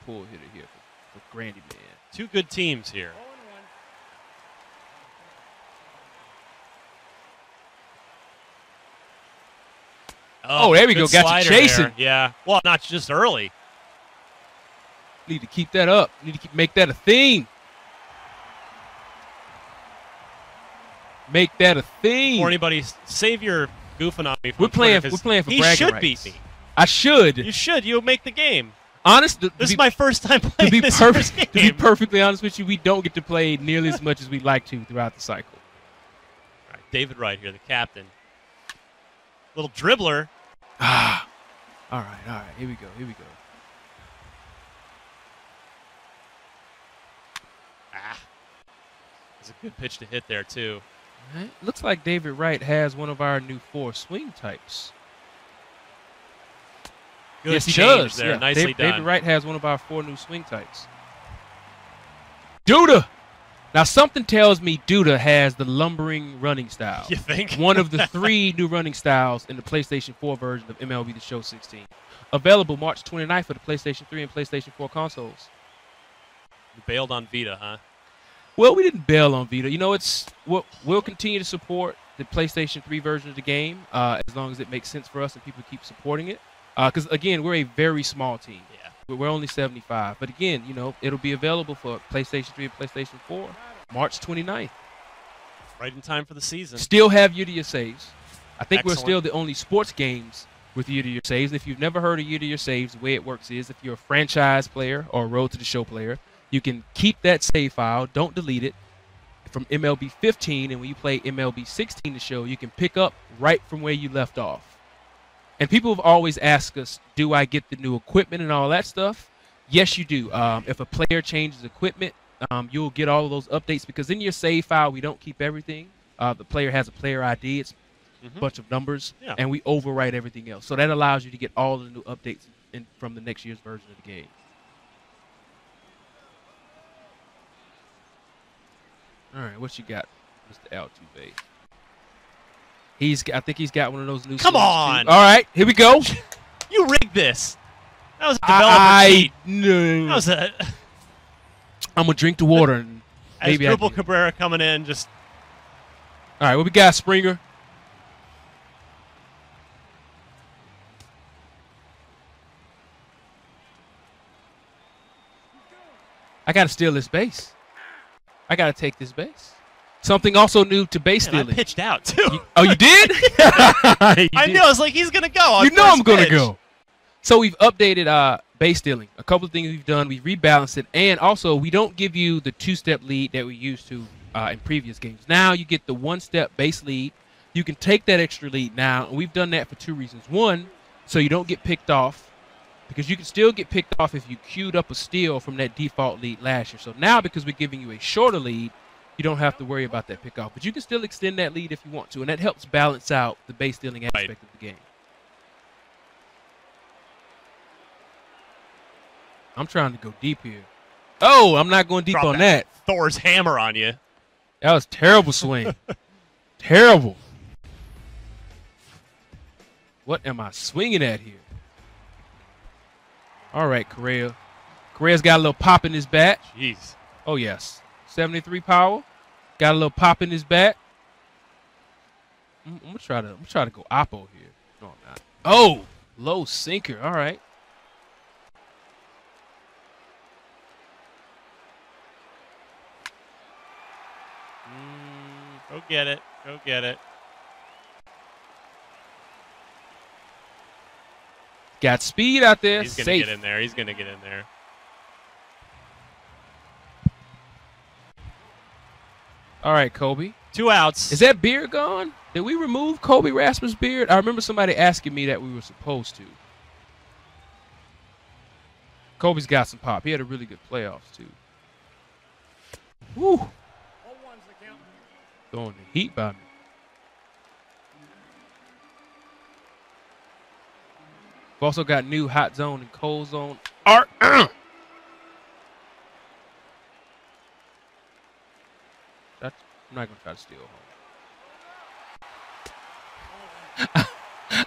pull hitter here for Grandy Man. Two good teams here. Oh, there we go. Got you chasing. There. Yeah. Well, not just early. Need to keep that up. Need to make that a theme. Make that a theme. Before anybody, save your goofing on me. We're playing for bragging rights. He should beat me. I should. You should. You'll make the game. Honest, This is my first time playing this year's game. To be perfectly honest with you, we don't get to play nearly as much as we'd like to throughout the cycle. All right, David Wright here, the captain. Little dribbler. All right. Here we go. It's a good pitch to hit there, too. Right. Looks like David Wright has one of our new 4 swing types. Good yes, he change does. there. Yeah, Nicely done. David Wright has one of our 4 new swing types. Duda! Now, something tells me Duda has the lumbering running style. You think? One of the 3 new running styles in the PlayStation 4 version of MLB The Show 16. Available March 29th for the PlayStation 3 and PlayStation 4 consoles. You bailed on Vita, huh? Well, we didn't bail on Vita. You know, we'll continue to support the PlayStation 3 version of the game as long as it makes sense for us and people keep supporting it. Because, again, we're a very small team. Yeah. We're only 75. But, again, you know, it'll be available for PlayStation 3 and PlayStation 4 March 29th. Right in time for the season. Still have year-to-year saves. I think Excellent. we're still the only sports games with year-to-year saves. If you've never heard of year-to-year saves, the way it works is if you're a franchise player or a Road to the Show player, you can keep that save file, don't delete it, from MLB 15, and when you play MLB 16 The Show, you can pick up right from where you left off. And people have always asked us, do I get the new equipment and all that stuff? Yes, you do. If a player changes equipment, you'll get all of those updates because in your save file, we don't keep everything. The player has a player ID. It's a bunch of numbers, and we overwrite everything else. So that allows you to get all the new updates from the next year's version of the game. All right, what you got, Mr. Altuve? I think he's got one of those new. Come on! Too. All right, here we go. You rigged this. That was a developer cheat. No. That was a. I'm gonna drink the water and maybe Drupal Cabrera coming in just. All right, what we got, Springer? I gotta steal this base. I gotta take this base. Something also new to base stealing. I pitched out too. You did? I knew. I was like, he's gonna go. You know I'm gonna go. So we've updated base stealing. A couple of things we've done. We've rebalanced it, and also we don't give you the 2-step lead that we used to in previous games. Now you get the 1-step base lead. You can take that extra lead now, and we've done that for 2 reasons. One, so you don't get picked off, because you can still get picked off if you queued up a steal from that default lead last year. So now, because we're giving you a shorter lead, you don't have to worry about that pickoff. But you can still extend that lead if you want to, and that helps balance out the base stealing aspect of the game. I'm trying to go deep here. Oh, I'm not going deep on that. Thor's hammer on you. That was terrible swing. Terrible. What am I swinging at here? All right, Correa. Correa's got a little pop in his bat. Jeez. Oh, yes. 73 power. Got a little pop in his bat. I'm gonna try to go oppo here. No, I'm not. Oh, low sinker. All right. Go get it. Go get it. Got speed out there. He's gonna Safe. get in there. He's gonna get in there. All right, Kobe. 2 outs. Is that beard gone? Did we remove Kobe Rasmus' beard? I remember somebody asking me that we were supposed to. Kobe's got some pop. He had a really good playoffs, too. Woo. Throwing the heat by me. We've also got new hot zone and cold zone art. I'm not going to try to steal home.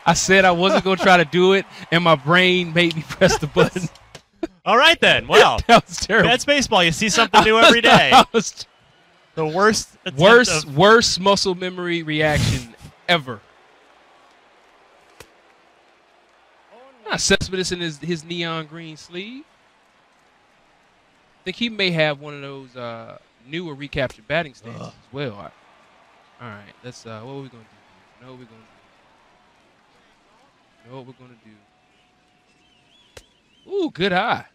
I said I wasn't going to try to do it, and my brain made me press the button. All right, then. Well, that was terrible. That's baseball. You see something new every day. The worst muscle memory reaction ever. Cespedes in his neon green sleeve. I think he may have one of those newer recaptured batting stances as well. All right, let's. What are we gonna do? Know what we're gonna do. Ooh, good eye.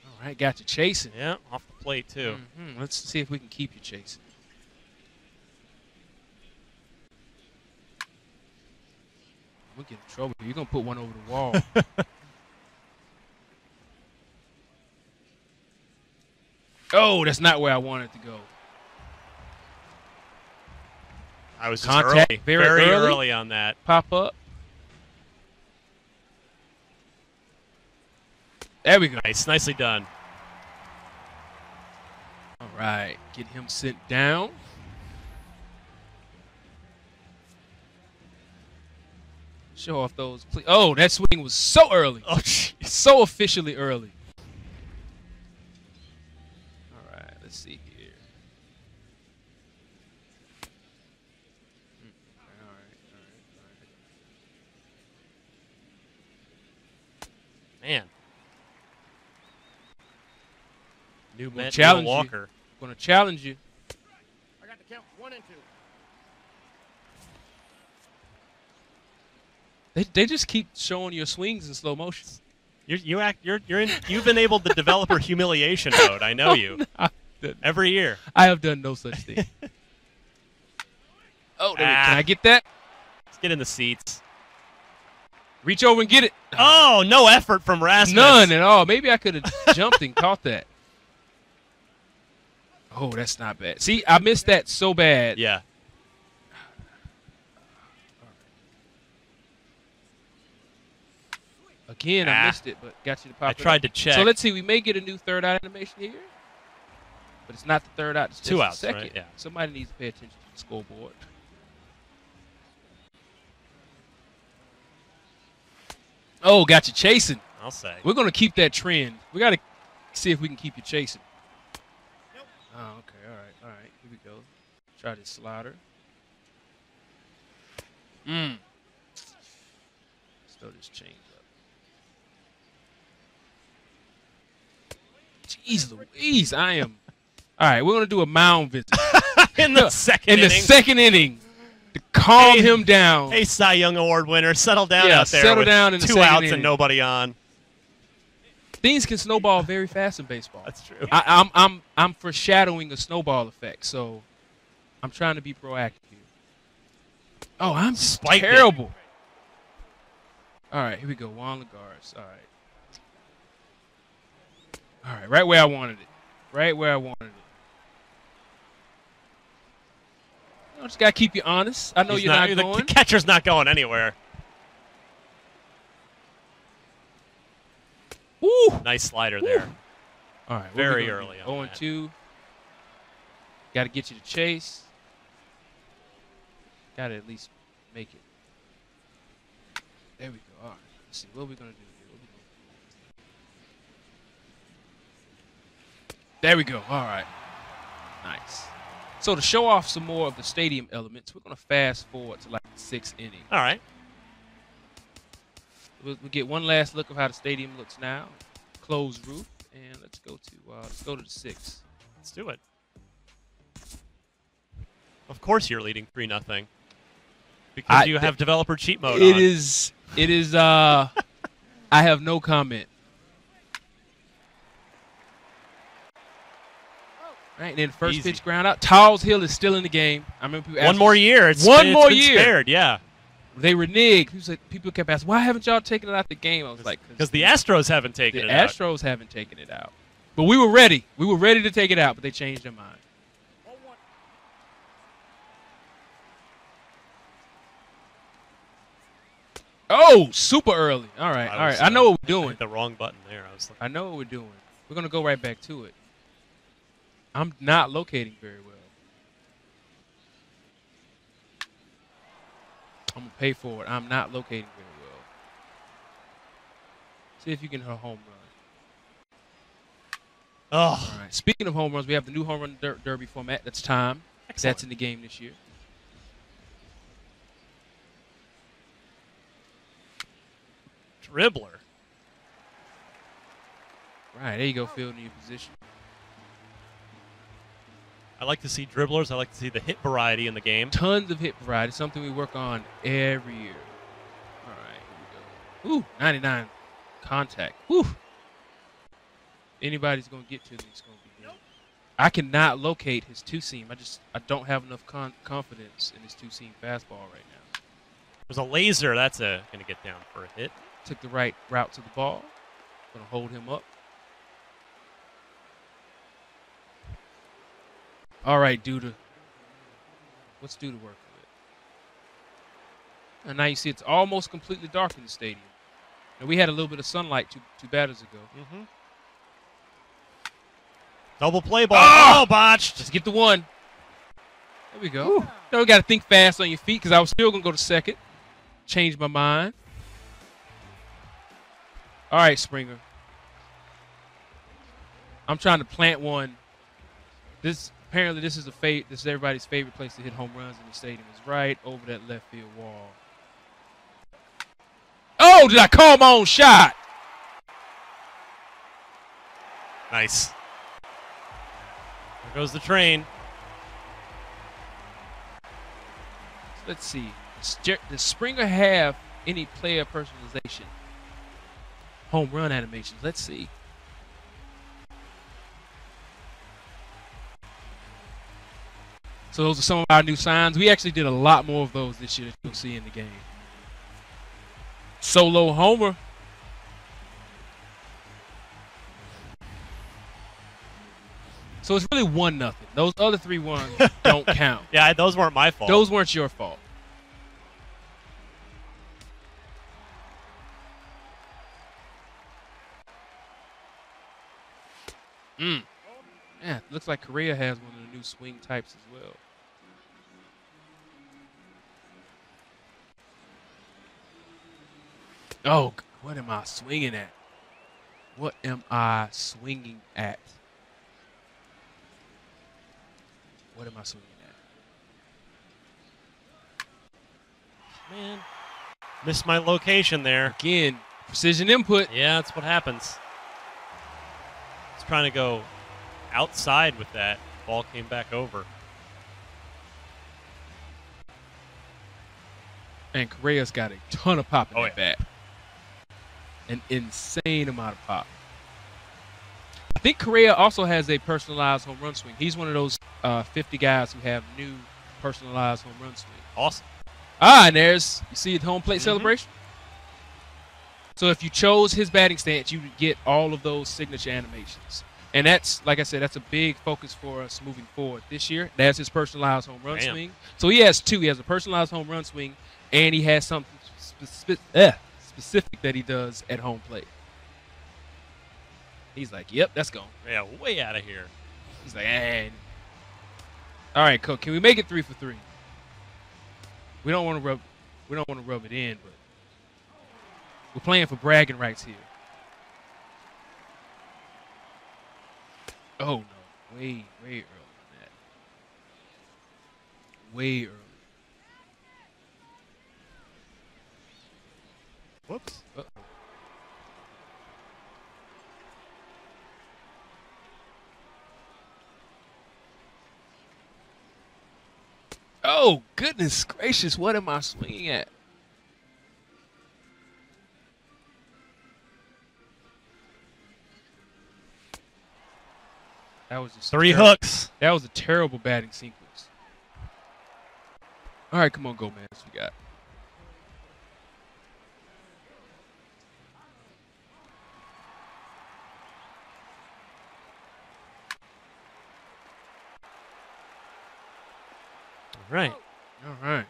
All right, got you chasing. Yeah, off the plate, too. Let's see if we can keep you chasing. We'll get in trouble here. You're going to put one over the wall. Oh, that's not where I wanted to go. I was just Contact early, very very early. early on that. Pop up. There we go. Nice, nicely done. All right, get him sent down. Show off those. Oh, that swing was so early. Oh, jeez. So officially early. All right, let's see here. All right. Man. New Met, challenge Neil you. Walker. Going to challenge you. I got the count 1 and 2. They just keep showing your swings in slow motion. You've enabled the developer humiliation mode. I know you. Every year. I have done no such thing. Oh, there we go. Can I get that? Let's get in the seats. Reach over and get it. Oh, no effort from Rasmus. None at all. Maybe I could have jumped and caught that. Oh, that's not bad. See, I missed that so bad. Yeah. Again, I missed it, but got you to pop I it tried up. to check. So let's see. We may get a new third out animation here. But it's not the third out. It's just 2 the outs, second. right? Yeah. Somebody needs to pay attention to the scoreboard. Oh, got you chasing. I'll say. We're going to keep that trend. We got to see if we can keep you chasing. Nope. Oh, okay. All right. All right. Here we go. Try this slider. Let's throw this change up. Jeez Louise, I am. All right, we're going to do a mound visit. in the second In the inning. second inning to calm him down. Hey, Cy Young Award winner, settle down Yeah, out there. settle with down in the 2 second outs inning. and nobody on. Things can snowball very fast in baseball. That's true. I'm foreshadowing a snowball effect, so I'm trying to be proactive here. Oh, I'm Spiked it. terrible. All right, here we go. Juan Lagares. All right. All right, right where I wanted it. Right where I wanted it. You know, just got to keep you honest. I know He's you're not the going. catcher's not going anywhere. Woo! Nice slider there. All right, Very early on 0-2. Got to get you to chase. Got to at least make it. There we go. All right. Let's see. What are we going to do here? There we go. All right. Nice. So to show off some more of the stadium elements, we're going to fast forward to like the 6th inning. All right. We'll get one last look of how the stadium looks now. Closed roof, and let's go to the 6th. Let's do it. Of course you're leading 3-0. Because you have developer cheat mode on. It is I have no comment. Right, and then first Easy. pitch ground out. Towles Hill is still in the game. I remember people One asking, more year. It's It's more been year. Spared, yeah. They reneged. People kept asking, why haven't y'all taken it out the game? I was like, Because the Astros haven't taken the it out. Astros haven't taken it out. But we were ready. We were ready to take it out, but they changed their mind. 0-1. Oh, super early. All right, all right. I know what we're I doing. hit the wrong button there. I was like, I know what we're doing. We're going to go right back to it. I'm not locating very well. I'm going to pay for it. I'm not locating very well. See if you can hit a home run. oh, All right. Speaking of home runs, we have the new home run derby format. That's time. Excellent. That's in the game this year. dribbler. Right. There you go, fielding your position. I like to see dribblers. I like to see the hit variety in the game. Tons of hit variety, something we work on every year. All right, here we go. Ooh, 99 contact. Ooh. Anybody's going to get to me, it's going to be him. I cannot locate his two-seam. I don't have enough confidence in his two-seam fastball right now. There's a laser. That's going to get down for a hit. Took the right route to the ball. Going to hold him up. All right, Duda. What's Duda working with? And now you see it's almost completely dark in the stadium. And we had a little bit of sunlight two batters ago. Mm-hmm. Double play ball. Oh, botched. Just get the one. There we go. Now we got to think fast on your feet because I was still going to go to second. Change my mind. All right, Springer. I'm trying to plant one. Apparently this is everybody's favorite place to hit home runs in the stadium. It's right over that left field wall. Oh, did I call my own shot? Nice. There goes the train. Let's see. Does Springer have any player personalization? Home run animations. Let's see. So those are some of our new signs. We actually did a lot more of those this year that you'll see in the game. Solo homer. So it's really 1-0. Those other 3-1 don't count. Yeah, those weren't my fault. Those weren't your fault. Yeah, looks like Correa has one of the new swing types as well. Oh, what am I swinging at? What am I swinging at? What am I swinging at? Man, missed my location there. Again, precision input. Yeah, that's what happens. It's trying to go outside with that. Ball came back over. And Correa's got a ton of pop in that yeah. bat. An insane amount of pop. I think Correa also has a personalized home run swing. He's one of those 50 guys who have new personalized home run swing. Awesome. And you see the home plate celebration? So if you chose his batting stance, you would get all of those signature animations. And that's, like I said, that's a big focus for us moving forward this year. That's his personalized home run swing. So he has two. He has a personalized home run swing, and he has something specific that he does at home plate. He's like, yep, that's gone. Yeah, way out of here. He's like, eh. All right, Coach, can we make it 3 for 3? We don't want to rub it in, but we're playing for bragging rights here. Oh no, way early on that. Way early. Whoops. Uh-oh. Oh, goodness gracious, what am I swinging at? That was just 3 hooks. That was a terrible batting sequence. All right, come on, go, man. What we got? All right. All right.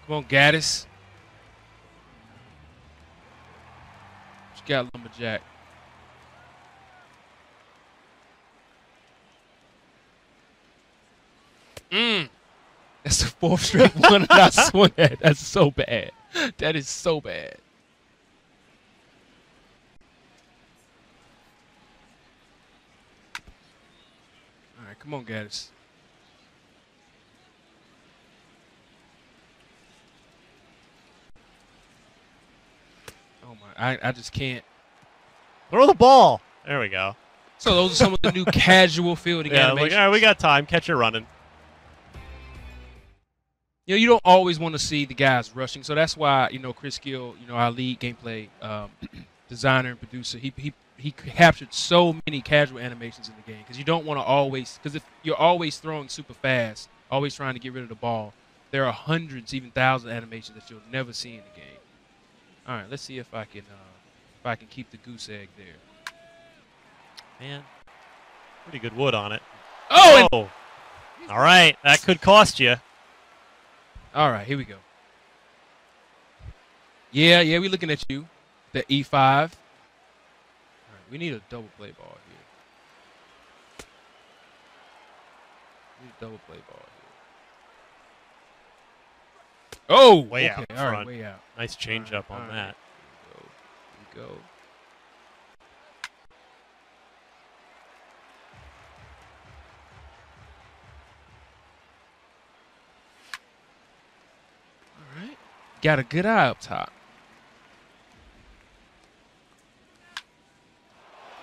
Come on, Gaddis. What you got, Lumberjack? That's the 4th straight one that I swung at. That's so bad. That is so bad. All right, come on, Gaddis. Oh my! I just can't. Throw the ball. There we go. So those are some of the new casual fielding Yeah, animations. like, all right, we got time. Catch it running. You know, you don't always want to see the guys rushing, so that's why, you know, Chris Gill, you know, our lead gameplay designer and producer, he captured so many casual animations in the game because you don't want to always, because if you're always throwing super fast, always trying to get rid of the ball, there are hundreds, even thousands of animations that you'll never see in the game. All right, let's see if I can keep the goose egg there. Man, pretty good wood on it. Oh! All right, that could cost you. All right, here we go. Yeah, we're looking at you. The E5. All right, we need a double play ball here. We need a double play ball here. Oh! Way okay, out all right, front. way out. Nice change up on all that. Right. Here we go. All right. Got a good eye up top.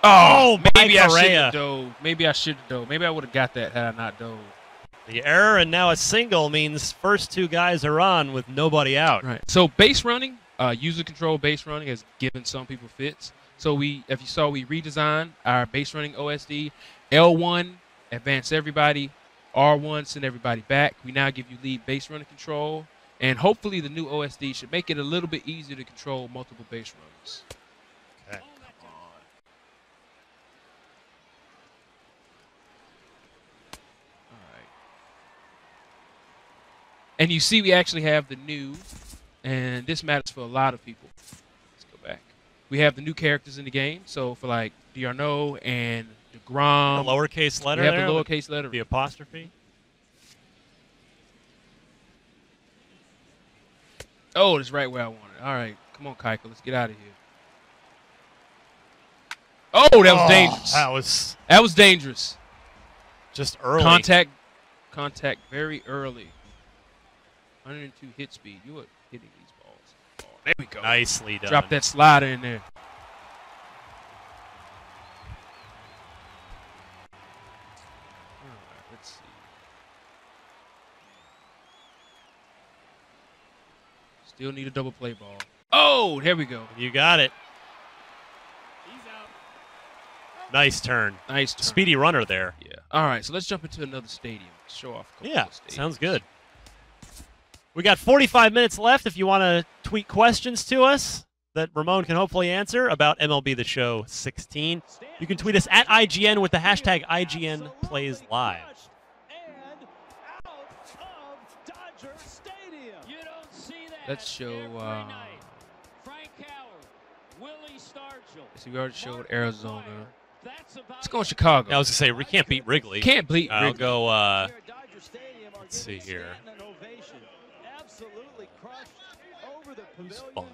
Oh, maybe I should Correa. have dove. Maybe I should have dove. Maybe I would have got that had I not dove. The error and now a single means first two guys are on with nobody out. Right. So base running, user control base running has given some people fits. So if you saw, we redesigned our base running OSD. L1, advance everybody. R1, send everybody back. We now give you lead base running control. And hopefully the new OSD should make it a little bit easier to control multiple base runners. Okay. And you see we actually have the new, and this matters for a lot of people. Let's go back. We have the new characters in the game. So for like D'Arnaud and DeGrom. The lowercase letter we have there? the lowercase letter. The apostrophe? Oh, it's right where I want it. All right. Come on, Keiko. Let's get out of here. Oh, that was dangerous. That was dangerous. Just early. Contact very early. 102 hit speed. You are hitting these balls. Oh, there we go. Nicely done. Drop that slider in there. All right, let's see. Still need a double play ball. Oh, there we go. You got it. Nice turn. Nice turn. Speedy runner there. Yeah. All right, so let's jump into another stadium. Show off a couple Yeah, of stadiums. sounds good. We got 45 minutes left if you want to tweet questions to us that Ramone can hopefully answer about MLB The Show 16. You can tweet us at IGN with the hashtag IGNPlaysLive. Let's show. See, we already showed Arizona. Let's go in Chicago. I was going to say, we can't beat Wrigley. Can't beat Wrigley. I'll go, let's see here. It's fun.